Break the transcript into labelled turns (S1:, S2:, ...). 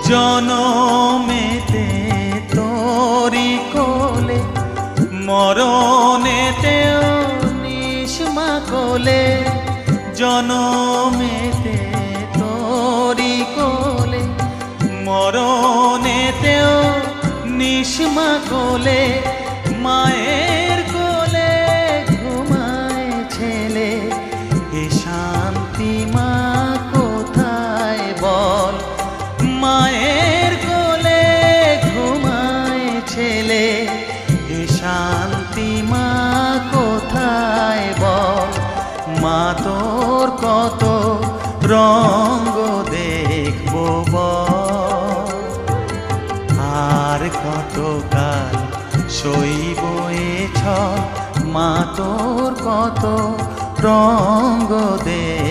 S1: জনমেতে তোরি কোলে, মরণেতেও নিষ্মা কোলে। জনমেতে তোরি কোলে, মরণেতেও নিষ্মা কোলে। মায়ের কোলে ঘুমায় ছেলে, এ শান্তি মা কোথায় বল। মায়ের কোলে ঘুমায় ছেলে, এ শান্তি মা কোথায় বল। মা তোর কত রঙ্গ দেখবো বল, আর কতকাল সইব এ ছল। মা তোর কত রঙ্গ দেখ